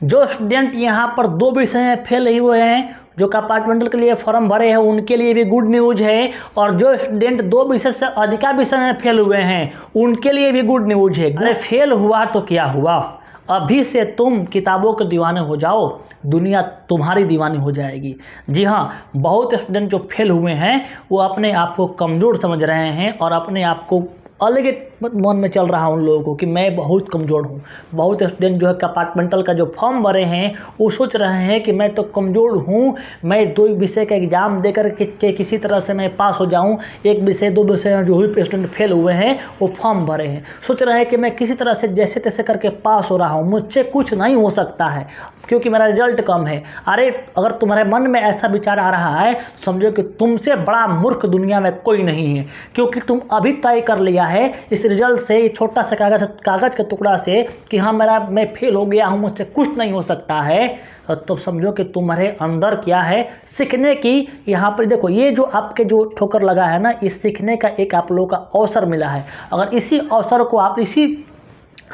जो स्टूडेंट यहाँ पर 2 विषय में फेल हुए हैं, जो कंपार्टमेंटल के लिए फॉर्म भरे हैं, उनके लिए भी गुड न्यूज है। और जो स्टूडेंट 2 विषय से अधिका विषय में फेल हुए हैं, उनके लिए भी गुड न्यूज है। अरे फेल हुआ तो क्या हुआ, अभी से तुम किताबों के दीवाने हो जाओ, दुनिया तुम्हारी दीवानी हो जाएगी। जी हाँ, बहुत स्टूडेंट जो फेल हुए हैं वो अपने आप को कमज़ोर समझ रहे हैं और अपने आप को अलग मन में चल रहा उन लोगों को कि मैं बहुत कमज़ोर हूँ। बहुत स्टूडेंट जो है कंपार्टमेंटल का जो फॉर्म भरे हैं वो सोच रहे हैं कि मैं तो कमज़ोर हूँ, मैं 2 विषय का एग्ज़ाम देकर के किसी तरह से मैं पास हो जाऊँ। 1 विषय 2 विषय में जो भी स्टूडेंट फेल हुए हैं वो फॉर्म भरे हैं, सोच रहे हैं कि मैं किसी तरह से जैसे तैसे करके पास हो रहा हूँ, मुझसे कुछ नहीं हो सकता है क्योंकि मेरा रिजल्ट कम है। अरे अगर तुम्हारे मन में ऐसा विचार आ रहा है तो समझो कि तुमसे बड़ा मूर्ख दुनिया में कोई नहीं है, क्योंकि तुम अभी तय कर लिया है इस रिजल्ट से, छोटा सा कागज़ के टुकड़ा से कि हाँ मैं फेल हो गया हूँ, मुझसे कुछ नहीं हो सकता है। तो समझो कि तुम्हारे अंदर क्या है, सीखने की। यहाँ पर देखो, ये जो आपके जो ठोकर लगा है ना, इस सीखने का एक आप लोगों का अवसर मिला है। अगर इसी अवसर को आप, इसी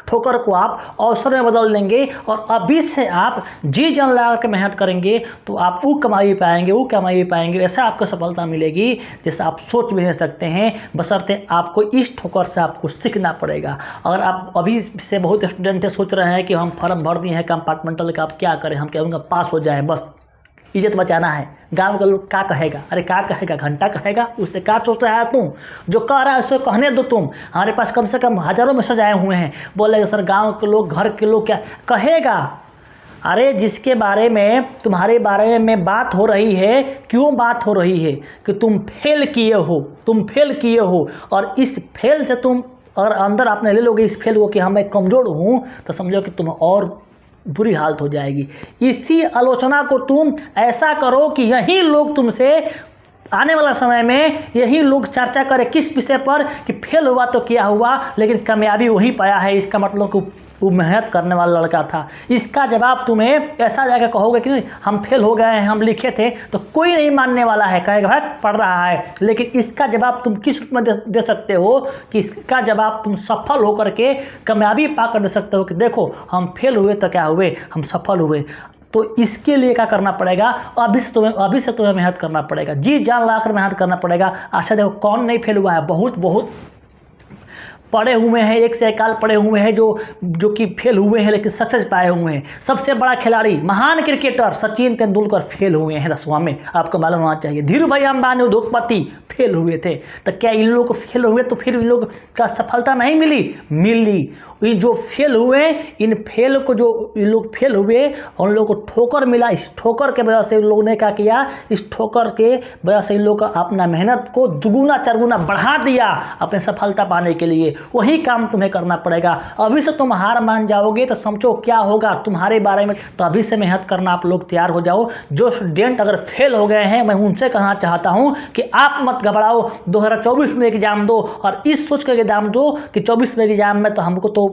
ठोकर को आप अवसर में बदल देंगे और अभी से आप जी जान लगा के मेहनत करेंगे तो आप वो कमाई पाएंगे, ऐसा आपको सफलता मिलेगी जैसे आप सोच भी नहीं सकते हैं। बशर्ते आपको इस ठोकर से आपको सीखना पड़ेगा। अगर आप अभी से, बहुत स्टूडेंट सोच रहे हैं कि हम फॉर्म भर दिए हैं कंपार्टमेंटल का, आप क्या करें, हम कहूँगा पास हो जाए, बस इज्जत बचाना है, गांव का लोग क्या कहेगा, अरे क्या कहेगा, घंटा कहेगा, उससे क्या सोच रहा है तुम, जो कह रहा है उसको कहने दो। तुम, हमारे पास कम से कम हज़ारों मैसेज आए हुए हैं, बोलेगा सर गांव के लोग, घर के लोग क्या कहेगा। अरे जिसके बारे में, तुम्हारे बारे में बात हो रही है, क्यों बात हो रही है कि तुम फेल किए हो और इस फेल से तुम अगर अंदर आपने ले लोगे इस फेल को कि हाँ मैं कमज़ोर हूँ, तो समझो कि तुम और बुरी हालत हो जाएगी। इसी आलोचना को तुम ऐसा करो कि यही लोग तुमसे आने वाला समय में यही लोग चर्चा करें किस विषय पर कि फेल हुआ तो क्या हुआ लेकिन कामयाबी वही पाया है, इसका मतलब कि वो मेहनत करने वाला लड़का था। इसका जवाब तुम्हें ऐसा जाकर कहोगे कि हम फेल हो गए हैं, हम लिखे थे, तो कोई नहीं मानने वाला है, कहेगा भाई पढ़ रहा है। लेकिन इसका जवाब तुम किस रूप में दे सकते हो कि इसका जवाब तुम सफल होकर के कामयाबी पाकर दे सकते हो कि देखो हम फेल हुए तो क्या हुए, हम सफल हुए। तो इसके लिए क्या करना पड़ेगा, अभी से तुम्हें मेहनत करना पड़ेगा, जी जान लगा कर मेहनत करना पड़ेगा। अच्छा देखो, कौन नहीं फेल हुआ है, बहुत पढ़े हुए हैं, 1 से 1 पढ़े हुए हैं जो कि फेल हुए हैं लेकिन सक्सेस पाए हुए हैं। सबसे बड़ा खिलाड़ी, महान क्रिकेटर सचिन तेंदुलकर फेल हुए हैं 10वां में, आपको मालूम होना चाहिए। धीरूभाई अंबानी, उद्योगपति फेल हुए थे। तो क्या इन लोगों को फेल हुए तो फिर इन लोग का सफलता नहीं मिली। ये जो फेल हुए, इन फेल को जो इन लोग फेल हुए उन लोगों को ठोकर मिला। इस ठोकर के वजह से इन लोगों ने क्या किया, इस ठोकर के वजह से इन लोग का अपना मेहनत को दुगुना चरगुना बढ़ा दिया अपने सफलता पाने के लिए। वही काम तुम्हें करना पड़ेगा। अभी से तुम हार मान जाओगे तो समझो क्या होगा तुम्हारे बारे में। तो अभी से मेहनत करना आप लोग तैयार हो जाओ। जो स्टूडेंट अगर फेल हो गए हैं, मैं उनसे कहना चाहता हूं कि आप मत घबराओ, 2024 में एग्जाम दो और इस सोच कर एग्जाम दो कि 24 में एग्जाम में तो हमको तो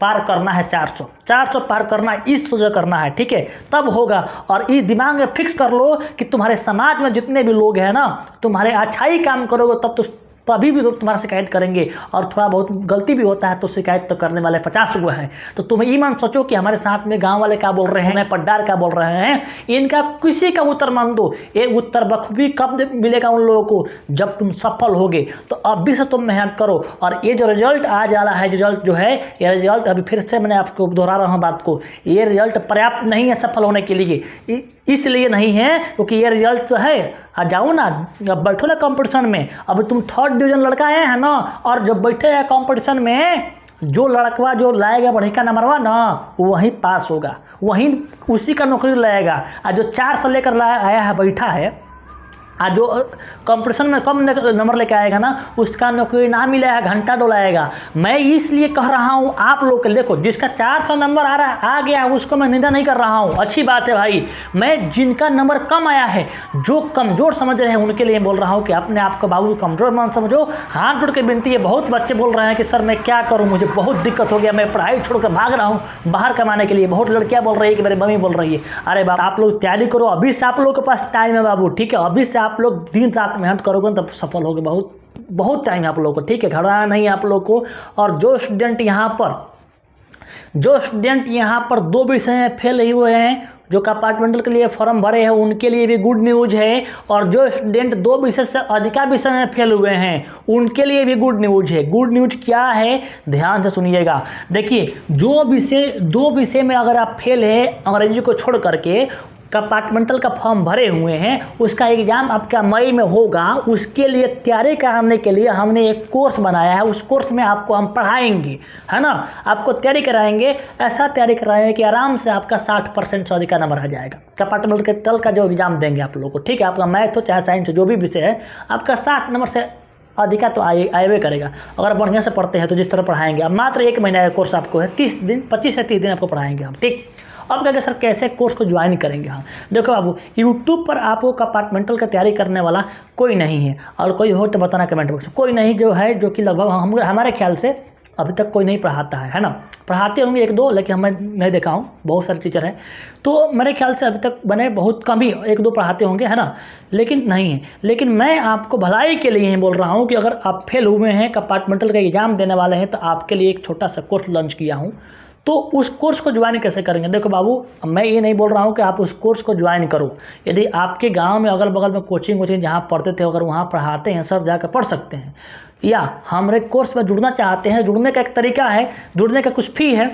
पार करना है 400 पार करना है, इस सोच करना है, ठीक है, तब होगा। और ये दिमाग में फिक्स कर लो कि तुम्हारे समाज में जितने भी लोग हैं ना, तुम्हारे अच्छाई काम करोगे तब तो तभी भी तुम्हारा शिकायत करेंगे, और थोड़ा बहुत गलती भी होता है तो शिकायत तो करने वाले 50 लोग हैं। तो तुम ये मान सोचो कि हमारे साथ में गांव वाले क्या बोल रहे हैं, पट्टार क्या बोल रहे हैं, इनका किसी का उत्तर मान दो। ये उत्तर बखूबी कब मिलेगा उन लोगों को, जब तुम सफल होगे। तो अभी से तुम मेहनत करो। और ये जो रिजल्ट आज वाला है, रिजल्ट जो है, ये रिजल्ट अभी फिर से मैंने आपको दोहरा रहा हूँ बात को, ये रिजल्ट पर्याप्त नहीं है सफल होने के लिए। इसलिए नहीं है क्योंकि ये रिजल्ट तो है, आ जाओ ना, अब बैठो ना कंपटीशन में। अब तुम 3rd डिवीजन लड़का आए हैं ना, और जब बैठे हैं कंपटीशन में, जो लड़कवा जो लाएगा बढ़ी का नंबरवा ना, वहीं पास होगा, वहीं उसी का नौकरी लाएगा। और जो 4 से लेकर आया है, बैठा है, आज जो कंपटीशन में कम नंबर लेके आएगा ना, उसका नौकरी ना मिलेगा, घंटा डोलाएगा। मैं इसलिए कह रहा हूँ आप लोग के, देखो जिसका 400 नंबर आ गया उसको मैं निंदा नहीं कर रहा हूँ, अच्छी बात है भाई। मैं जिनका नंबर कम आया है, जो कमज़ोर समझ रहे हैं, उनके लिए बोल रहा हूँ कि अपने आप को बाबू कमज़ोर मत समझो। हाथ जोड़ के विनती है, बहुत बच्चे बोल रहे हैं कि सर मैं क्या करूँ, मुझे बहुत दिक्कत हो गया, मैं पढ़ाई छोड़कर भाग रहा हूँ बाहर कमाने के लिए। बहुत लड़कियाँ बोल रही है कि मेरी मम्मी बोल रही है। अरे बाप, आप लोग तैयारी करो, अभी से आप लोग के पास टाइम है बाबू, ठीक है। अभी से आप लोग दिन रात मेहनत करोगे तब सफल होगे। बहुत टाइम है आप लोगों को, ठीक है, घबराना नहीं है आप लोग को। और जो स्टूडेंट यहाँ पर जो स्टूडेंट यहाँ पर 2 विषय में फेल नहीं हुए हैं, जो कंपार्टमेंटल के लिए फॉर्म भरे हैं, उनके लिए भी गुड न्यूज है। और जो स्टूडेंट 2 विषय से अधिका विषय में फेल हुए हैं, उनके लिए भी गुड न्यूज है। गुड न्यूज क्या है, ध्यान से सुनिएगा। देखिए, जो विषय 2 विषय में अगर आप फेल है, अंग्रेजी को छोड़ करके कंपार्टमेंटल का फॉर्म भरे हुए हैं, उसका एग्ज़ाम आपका मई में होगा। उसके लिए तैयारी कराने के लिए हमने एक कोर्स बनाया है। उस कोर्स में आपको हम पढ़ाएंगे, है ना, आपको तैयारी कराएंगे। ऐसा तैयारी कराएंगे कि आराम से आपका 60% से अधिक नंबर आ जाएगा कंपार्टमेंटल का जो एग्ज़ाम देंगे आप लोगों को। ठीक है, आपका मैथ हो चाहे साइंस हो, जो भी विषय है, आपका 60 नंबर से अधिका तो आएवे करेगा अगर बढ़िया से पढ़ते हैं तो। जिस तरह पढ़ाएंगे अब, मात्र 1 महीना का कोर्स आपको है, 30 दिन 25 से 30 दिन आपको पढ़ाएंगे हम। ठीक, अब कहेंगे सर कैसे कोर्स को ज्वाइन करेंगे हम। देखो बाबू, यूट्यूब पर आपको कंपार्टमेंटल का तैयारी करने वाला कोई नहीं है, और कोई हो तो बताना कमेंट बॉक्स में। कोई नहीं जो है, जो कि लगभग हमारे ख्याल से अभी तक कोई नहीं पढ़ाता है ना। पढ़ाते होंगे 1-2, लेकिन मैं नहीं देखा हूँ, बहुत सारे टीचर हैं, तो मेरे ख्याल से अभी तक बने बहुत कम ही 1-2 पढ़ाते होंगे, है ना, लेकिन नहीं है। लेकिन मैं आपको भलाई के लिए ही बोल रहा हूँ कि अगर आप फेल हुए हैं, कंपार्टमेंटल का एग्ज़ाम देने वाले हैं, तो आपके लिए एक छोटा सा कोर्स लॉन्च किया हूँ। तो उस कोर्स को ज्वाइन कैसे करेंगे? देखो बाबू, मैं ये नहीं बोल रहा हूँ कि आप उस कोर्स को ज्वाइन करो। यदि आपके गांव में अगल बगल में कोचिंग जहाँ पढ़ते थे, अगर वहाँ पढ़ाते हैं सर, जाकर पढ़ सकते हैं। या हमारे कोर्स में जुड़ना चाहते हैं, जुड़ने का एक तरीका है, जुड़ने का कुछ फ़ी है।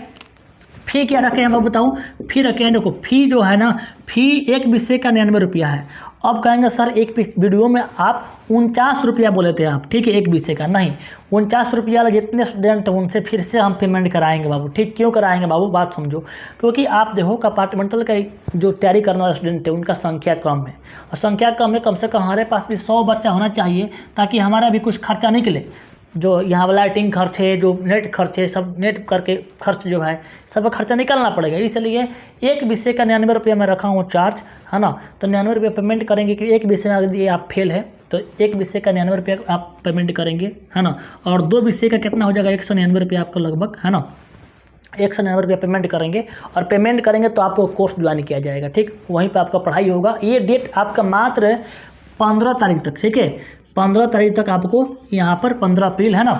फ़ी क्या रखे हैं मैं बताऊँ? फ़ी रखे हैं, देखो फ़ी जो है ना, फ़ी एक विषय का 99 रुपया है। अब कहेंगे सर एक वीडियो में आप 49 रुपया बोले थे आप, ठीक है, एक विषय का। नहीं, 49 रुपया वाला जितने स्टूडेंट हैं उनसे फिर से हम पेमेंट कराएंगे बाबू। ठीक, क्यों कराएंगे बाबू, बात समझो। क्योंकि आप देखो कंपार्टमेंटल का जो तैयारी करने वाला स्टूडेंट है, उनका संख्या कम है, और संख्या कम है, कम से कम हमारे पास भी 100 बच्चा होना चाहिए, ताकि हमारा भी कुछ खर्चा निकले। जो यहाँ लाइटिंग खर्च है, जो नेट खर्च है, सब नेट करके खर्च जो है, सब खर्चा निकलना पड़ेगा। इसलिए एक विषय का 99 रुपया मैं रखा हूँ चार्ज, है ना। तो 99 रुपया पेमेंट करेंगे कि एक विषय में अगर ये आप फेल है तो एक विषय का 99 रुपया आप पेमेंट करेंगे, है ना। और 2 विषय का कितना हो जाएगा, 199 रुपया आपको लगभग, है ना। 199 रुपया पेमेंट करेंगे, और पेमेंट करेंगे तो आपको कोर्स ज्वाइन किया जाएगा। ठीक, वहीं पर आपका पढ़ाई होगा। ये डेट आपका मात्र 15 तारीख तक, ठीक है, 15 तारीख तक आपको यहाँ पर 15 अप्रैल, है ना,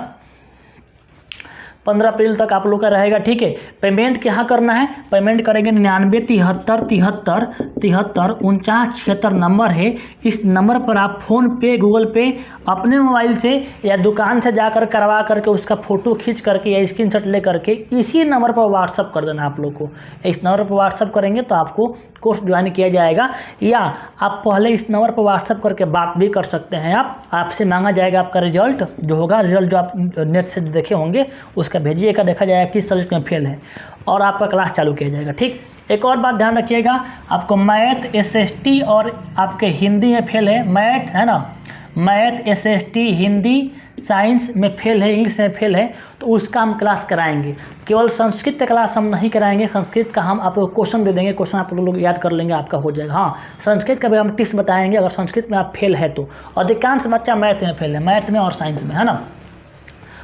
15 अप्रैल तक आप लोग का रहेगा। ठीक है, पेमेंट क्या करना है, पेमेंट करेंगे 99 73 73 73 49 76 नंबर है। इस नंबर पर आप फ़ोन पे, गूगल पे अपने मोबाइल से या दुकान से जाकर करवा करके उसका फ़ोटो खींच करके या स्क्रीनशॉट ले करके इसी नंबर पर व्हाट्सअप कर देना आप लोग को। इस नंबर पर व्हाट्सअप करेंगे तो आपको कोर्स ज्वाइन किया जाएगा। या आप पहले इस नंबर पर व्हाट्सअप करके बात भी कर सकते हैं। आपसे मांगा जाएगा आपका रिजल्ट जो होगा, रिजल्ट जो आप नेट से देखे होंगे उसका भेजिएगा, देखा जाएगा किस सब्जेक्ट में फेल है, और आपका क्लास चालू किया जाएगा। ठीक, एक और बात ध्यान रखिएगा, आपको मैथ, SST और आपके हिंदी में फेल है, मैथ, है ना, मैथ, SST, हिंदी, साइंस में फेल है, इंग्लिश में फेल है, तो उसका हम क्लास कराएंगे। केवल संस्कृत का क्लास हम नहीं कराएंगे। संस्कृत का हम आप लोग क्वेश्चन दे देंगे, क्वेश्चन आप लोग याद कर लेंगे, आपका हो जाएगा। हाँ, संस्कृत का भी हम टिप्स बताएंगे अगर संस्कृत में आप फेल है तो। अधिकांश बच्चा मैथ में फेल है, मैथ में और साइंस में, है ना,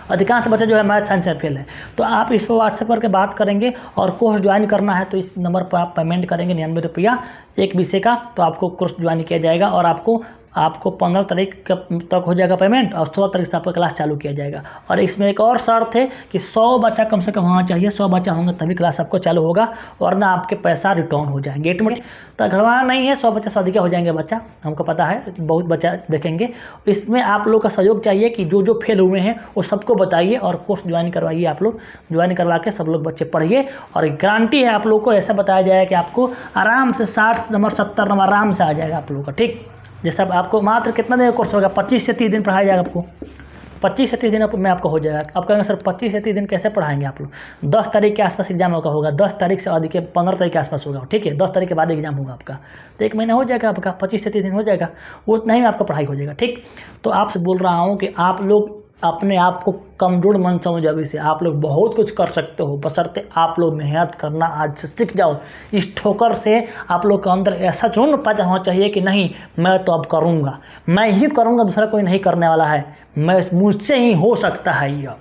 अधिकांश बच्चे जो है मैथ साइंस में फेल है। तो आप इस पर व्हाट्सएप करके बात करेंगे, और कोर्स ज्वाइन करना है तो इस नंबर पर आप पेमेंट करेंगे 99 रुपया एक विषय का, तो आपको कोर्स ज्वाइन किया जाएगा। और आपको 15 तारीख तक हो जाएगा पेमेंट, और 16 तारीख से आपका क्लास चालू किया जाएगा। और इसमें एक और शर्त है कि 100 बच्चा कम से कम होना चाहिए। 100 बच्चा होंगे तभी क्लास आपको चालू होगा, वरना आपके पैसा रिटर्न हो जाएंगे। गेट में तो घरवाना नहीं है, 100 बच्चा से अधिक हो जाएंगे बच्चा, हमको पता है, बहुत बच्चा देखेंगे। इसमें आप लोग का सहयोग चाहिए कि जो फेल हुए हैं वो सबको बताइए, और कोर्स ज्वाइन करवाइए। आप लोग ज्वाइन करवा के सब लोग बच्चे पढ़िए, और गारंटी है आप लोग को, ऐसा बताया जाएगा कि आपको आराम से 60 नंबर 70 नंबर आराम से आ जाएगा आप लोगों का। ठीक, जैसे आपको मात्र कितना दिन का कोर्स होगा, 25 से 30 दिन पढ़ाया जाएगा आपको। 25 से 30 दिन में आपको हो जाएगा। आप कहेंगे सर 25 से 30 दिन कैसे पढ़ाएंगे आप लोग? 10 तारीख के आसपास एग्जाम होगा, 10 तारीख से अधिक 15 तारीख के आसपास होगा। ठीक है, 10 तारीख के बाद एग्जाम होगा आपका, तो 1 महीना हो जाएगा आपका, 25 से 30 दिन हो जाएगा, वो उतना ही आपका पढ़ाई हो जाएगा। ठीक, तो आपसे बोल रहा हूँ कि आप लोग अपने आप को कमज़ोर मन समझो। अभी से आप लोग बहुत कुछ कर सकते हो, बशर्ते आप लोग मेहनत करना आज से सीख जाओ। इस ठोकर से आप लोग के अंदर ऐसा जुनून पैदा होना चाहिए कि नहीं, मैं तो अब करूँगा, मैं ही करूँगा, दूसरा कोई नहीं करने वाला है, मैं मुझसे ही हो सकता है यह।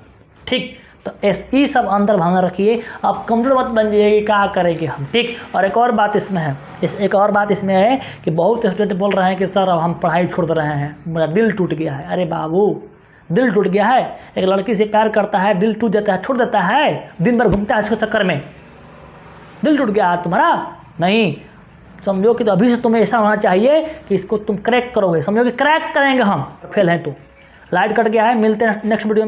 ठीक, तो ये सब अंदर भावना रखिए, आप कमज़ोर मत बन जाइए कि क्या करेंगे हम। ठीक, और एक और बात इसमें है, एक और बात इसमें है कि बहुत स्टूडेंट बोल रहे हैं कि सर अब हम पढ़ाई छोड़ रहे हैं, मेरा दिल टूट गया है। अरे बाबू, दिल टूट गया है, एक लड़की से प्यार करता है, दिल टूट जाता है, छोड़ देता है, दिन भर घूमता है इसके चक्कर में, दिल टूट गया तुम्हारा। नहीं, समझो कि तो अभी से तुम्हें ऐसा होना चाहिए कि इसको तुम क्रैक करोगे, समझो कि क्रैक करेंगे हम, फेल हैं तो। लाइट कट गया है, मिलते हैं नेक्स्ट वीडियो में।